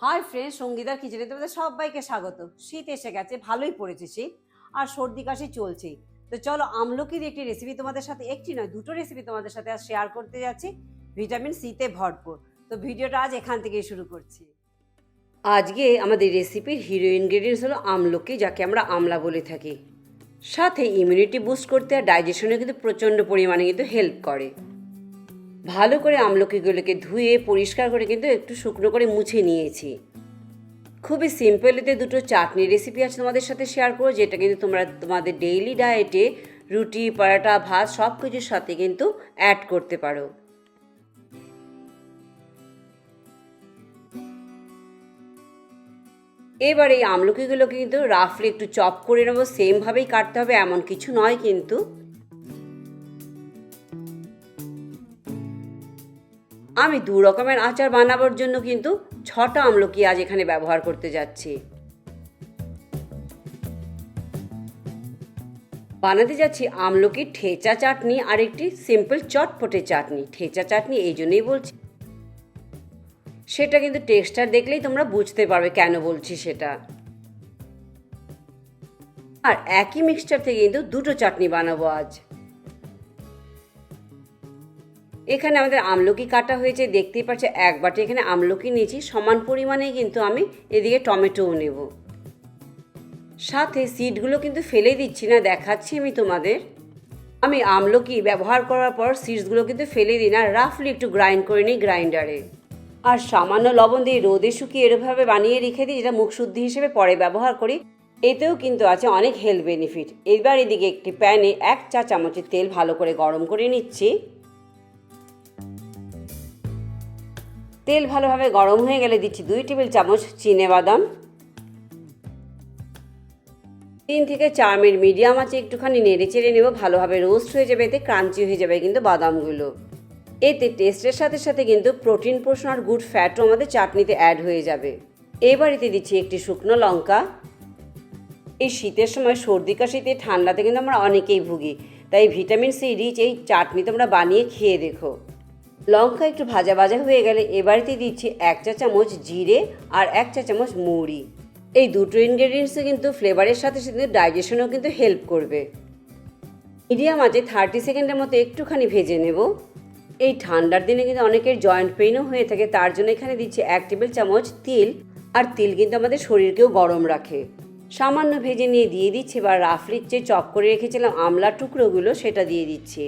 Hi friends, সঙ্গীতার কিচেনে তোমাদের সবাইকে স্বাগত। শীত এসে গেছে, ভালোই পড়েছে শীত, আর সর্দি কাশি চলছেই। তো চলো, আমলকির একটি রেসিপি তোমাদের সাথে, একটি নয় দুটো রেসিপি তোমাদের সাথে আজ শেয়ার করতে যাচ্ছি, ভিটামিন সিতে ভরপুর। তো ভিডিওটা আজ এখান থেকেই শুরু করছি। আজকে আমাদের রেসিপির হিরো ইনগ্রেডিয়েন্টস হলো আমলকি, যাকে আমরা আমলা বলে থাকি। সাথে ইমিউনিটি বুস্ট করতে আর ডাইজেশনে কিন্তু প্রচণ্ড পরিমাণে কিন্তু হেল্প করে। ভালো করে আমলকিগুলোকে ধুয়ে পরিষ্কার করে কিন্তু একটু শুকনো করে মুছে নিয়েছি। খুবই সিম্পল এতে দুটো চাটনি রেসিপি আছে তোমাদের সাথে শেয়ার করো, যেটা কিন্তু তোমরা তোমাদের ডেইলি ডায়েটে রুটি, পরাটা, ভাত সব কিছুর সাথে কিন্তু অ্যাড করতে পারো। এবার এই আমলকিগুলোকে কিন্তু রাফলি একটু চপ করে নেবো। সেমভাবেই কাটতে হবে এমন কিছু নয় কিন্তু। আমি দু রকমের আচার বানাবার জন্য কিন্তু 6টা আমলকি আজ এখানে ব্যবহার করতে যাচ্ছি। বানাতে যাচ্ছি আমলকির ঠেচা চাটনি আর একটি সিম্পল চটপটে চাটনি। ঠেচা চাটনি এই জন্যই বলছি, সেটা কিন্তু টেক্সচার দেখলেই তোমরা বুঝতে পারবে কেন বলছি সেটা। আর একই মিক্সচার থেকে কিন্তু দুটো চাটনি বানাবো আজ। এখানে আমাদের আমলকি কাটা হয়েছে, দেখতেই পাচ্ছ এক বাটি এখানে আমলকি নিয়েছি। সমান পরিমাণে কিন্তু আমি এদিকে টমেটোও নেব। সাথে সিডগুলো কিন্তু ফেলে দিচ্ছি না, দেখাচ্ছি আমি তোমাদের। আমি আমলকি ব্যবহার করার পর সিডসগুলো কিন্তু ফেলে দিই না, রাফলি একটু গ্রাইন্ড করে নিই গ্রাইন্ডারে। আর সামান্য লবণ দিয়ে রোদে শুকিয়ে এরভাবে বানিয়ে রেখে দিই, যেটা মুখশুদ্ধি হিসেবে পরে ব্যবহার করি। এতেও কিন্তু আছে অনেক হেলথ বেনিফিট। এবার এদিকে একটি প্যানে 1 চা চামচের তেল ভালো করে গরম করে নিচ্ছি। তেল ভালোভাবে গরম হয়ে গেলে দিচ্ছি 2 টেবিল চামচ চিনেবাদাম। 3 থেকে 4 মিনিট মিডিয়াম আছে একটুখানি নেড়ে চেড়ে নেব, ভালোভাবে রোস্ট হয়ে যাবে, এতে ক্রাঞ্চি হয়ে যাবে কিন্তু বাদামগুলো। এতে টেস্টের সাথে সাথে কিন্তু প্রোটিন, পোষণ আর গুড ফ্যাটও আমাদের চাটনিতে অ্যাড হয়ে যাবে। এবার এতে দিচ্ছি একটি শুকনো লঙ্কা। এই শীতের সময় সর্দি কাশিতে, ঠান্ডাতে কিন্তু আমরা অনেকেই ভুগি, তাই ভিটামিন সি রিচ এই চাটনি তোমরা বানিয়ে খেয়ে দেখো। লঙ্কা একটু ভাজা ভাজা হয়ে গেলে এবারেতে দিচ্ছি 1 চা চামচ জিরে আর 1 চা চামচ মৌরি। এই দুটো ইনগ্রেডিয়েন্টসে কিন্তু ফ্লেভারের সাথে সাথে ডাইজেশনেও কিন্তু হেল্প করবে। মিডিয়াম আছে 30 সেকেন্ডের মতো একটুখানি ভেজে নেব। এই ঠান্ডার দিনে কিন্তু অনেকের জয়েন্ট পেইনও হয়ে থাকে, তার জন্য এখানে দিচ্ছি 1 টেবিল চামচ তিল। আর তিল কিন্তু আমাদের শরীরকেও গরম রাখে। সামান্য ভেজে নিয়ে দিয়ে দিচ্ছি, বা রাফলি যে চপ করে রেখেছিলাম আমলার টুকরোগুলো সেটা দিয়ে দিচ্ছি।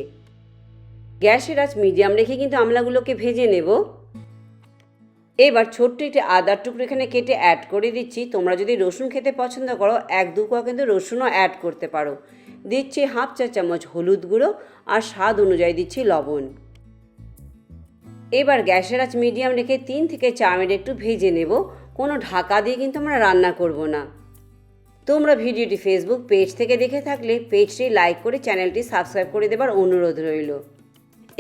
গ্যাসের আঁচ মিডিয়াম রেখে কিন্তু আমলাগুলোকে ভেজে নেব। এবার ছোট্ট একটি আদার টুকরো এখানে কেটে অ্যাড করে দিচ্ছি। তোমরা যদি রসুন খেতে পছন্দ করো 1-2 কোয়া কিন্তু রসুনও অ্যাড করতে পারো। দিচ্ছি 1/2 চা চামচ হলুদ গুঁড়ো আর স্বাদ অনুযায়ী দিচ্ছি লবণ। এবার গ্যাসের আঁচ মিডিয়াম রেখে 3 থেকে 4 মিনিট একটু ভেজে নেব। কোনো ঢাকা দিয়ে কিন্তু আমরা রান্না করব না। তোমরা ভিডিওটি ফেসবুক পেজ থেকে দেখে থাকলে পেজটি লাইক করে চ্যানেলটি সাবস্ক্রাইব করে দেবার অনুরোধ রইল।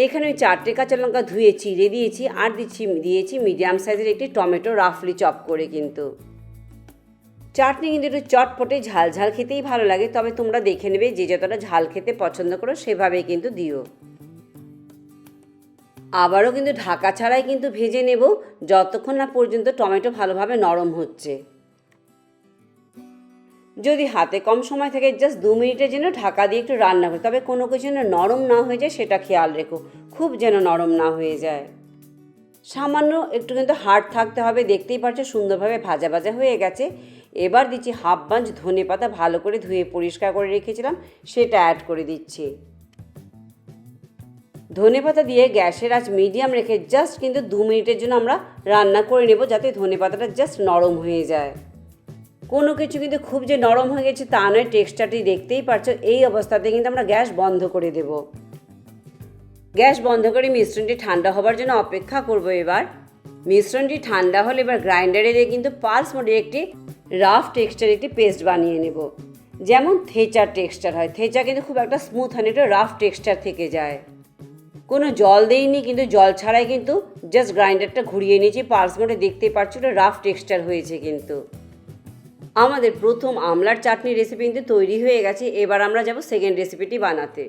এখানে ওই 4টে কাঁচা লঙ্কা ধুয়ে চিড়ে দিয়েছি, আর দিয়েছি মিডিয়াম সাইজের একটি টমেটো রাফলি চপ করে। কিন্তু চাটনি কিন্তু একটু চটপটে ঝাল ঝাল খেতেই ভালো লাগে, তবে তোমরা দেখে নেবে যে যতটা ঝাল খেতে পছন্দ করো সেভাবেই কিন্তু দিও। আবারও কিন্তু ঢাকা ছাড়াই কিন্তু ভেজে নেব, যতক্ষণ না পর্যন্ত টমেটো ভালোভাবে নরম হচ্ছে। যদি হাতে কম সময় থাকে জাস্ট 2 মিনিটের জন্য ঢাকা দিয়ে একটু রান্না করো, তবে কোনো কিছু যেন নরম না হয়ে যায় সেটা খেয়াল রেখো, খুব যেন নরম না হয়ে যায়। সামান্য একটু কিন্তু হার্ড থাকতে হবে। দেখতেই পাচ্ছ সুন্দরভাবে ভাজা ভাজা হয়ে গেছে। এবার দিচ্ছি 1/2 বাঞ্চ ধনে পাতা, ভালো করে ধুয়ে পরিষ্কার করে রেখেছিলাম, সেটা অ্যাড করে দিচ্ছি। ধনে পাতা দিয়ে গ্যাসের আঁচ মিডিয়াম রেখে জাস্ট কিন্তু 2 মিনিটের জন্য আমরা রান্না করে নেব, যাতে ধনে পাতাটা জাস্ট নরম হয়ে যায়। কোনো কিছু কিন্তু খুব যে নরম হয়ে গেছে তা নয়, টেক্সচারটি দেখতেই পাচ্ছ। এই অবস্থাতে কিন্তু আমরা গ্যাস বন্ধ করে দেব। গ্যাস বন্ধ করে মিশ্রণটি ঠান্ডা হবার জন্য অপেক্ষা করব। এবার মিশ্রণটি ঠান্ডা হলে এবার গ্রাইন্ডারে দিয়ে কিন্তু পালস মোডে একটি রাফ টেক্সচার একটি পেস্ট বানিয়ে নেব। যেমন থেচার টেক্সচার হয়, থেচা কিন্তু খুব একটা স্মুথ হয় না, এটা রাফ টেক্সচার থেকে যায়। কোনো জল দেইনি, কিন্তু জল ছাড়াই কিন্তু জাস্ট গ্রাইন্ডারটা ঘুরিয়ে নিয়েছি পালস মোডে। দেখতেই পাচ্ছ এটা রাফ টেক্সচার হয়েছে। কিন্তু আমাদের প্রথম আমলার চাটনি রেসিপি কিন্তু তৈরি হয়ে গেছে। এবার আমরা যাব সেকেন্ড রেসিপিটি বানাতে।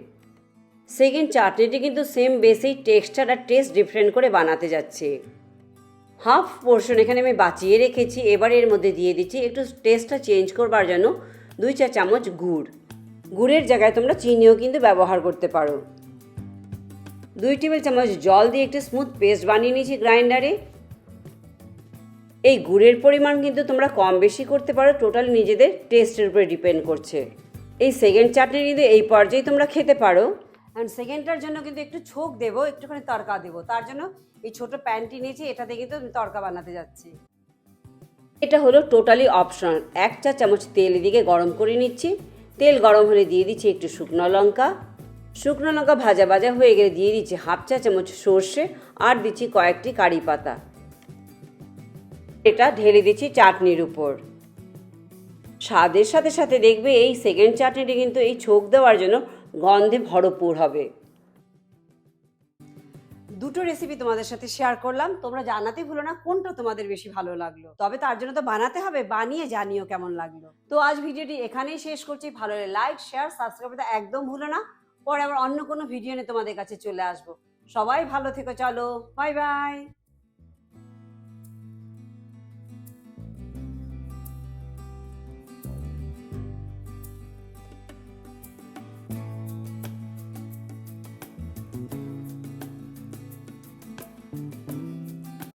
সেকেন্ড চাটনিটি কিন্তু সেম বেসিক টেক্সচার আর টেস্ট ডিফারেন্ট করে বানাতে যাচ্ছে। হাফ পোর্শন এখানে আমি বাঁচিয়ে রেখেছি। এবার এর মধ্যে দিয়ে দিচ্ছি একটু টেস্টটা চেঞ্জ করবার জন্য 2 চা চামচ গুড়। গুড়ের জায়গায় তোমরা চিনিও কিন্তু ব্যবহার করতে পারো। 2 টেবিল চামচ জল দিয়ে একটু স্মুথ পেস্ট বানিয়ে নিয়েছি গ্রাইন্ডারে। এই গুড়ের পরিমাণ কিন্তু তোমরা কম বেশি করতে পারো, টোটাল নিজেদের টেস্টের উপরে ডিপেন্ড করছে। এই সেকেন্ড চাটনি কিন্তু এই পর্যায়ে তোমরা খেতে পারো। অ্যান্ড সেকেন্ডটার জন্য কিন্তু একটু ছোক দেবো, একটুখানি তড়কা দেবো। তার জন্য এই ছোটো প্যানটি নিয়েছি, এটাতে কিন্তু আমি তড়কা বানাতে যাচ্ছি। এটা হলো টোটালি অপশনাল। 1 চা চামচ তেল এদিকে গরম করে নিচ্ছি। তেল গরম হলে দিয়ে দিচ্ছি একটু শুকনো লঙ্কা। শুকনো লঙ্কা ভাজা ভাজা হয়ে গেলে দিয়ে দিচ্ছি হাফ চা চামচ সর্ষে, আর দিচ্ছি কয়েকটি কারি পাতা। এটা ঢেলে দিচ্ছি চাটনির উপর। স্বাদের সাথে সাথে দেখবে এই সেকেন্ড চাটনিটি কিন্তু এই ছোক দেওয়ার জন্য গন্ধে ভরপুর হবে। দুটো রেসিপি তোমাদের সাথে শেয়ার করলাম, তোমরা জানাতে ভুলো না কোনটা তোমাদের বেশি ভালো লাগলো। তবে তার জন্য তো বানাতে হবে, বানিয়ে জানিও কেমন লাগলো। তো আজ ভিডিওটি এখানেই শেষ করছি। ভালো লাগলে লাইক, শেয়ার, সাবস্ক্রাইব করতে একদম ভুলো না। পরে আবার অন্য কোনো ভিডিও নিয়ে তোমাদের কাছে চলে আসবো। সবাই ভালো থেকো, চলো বাই বাই।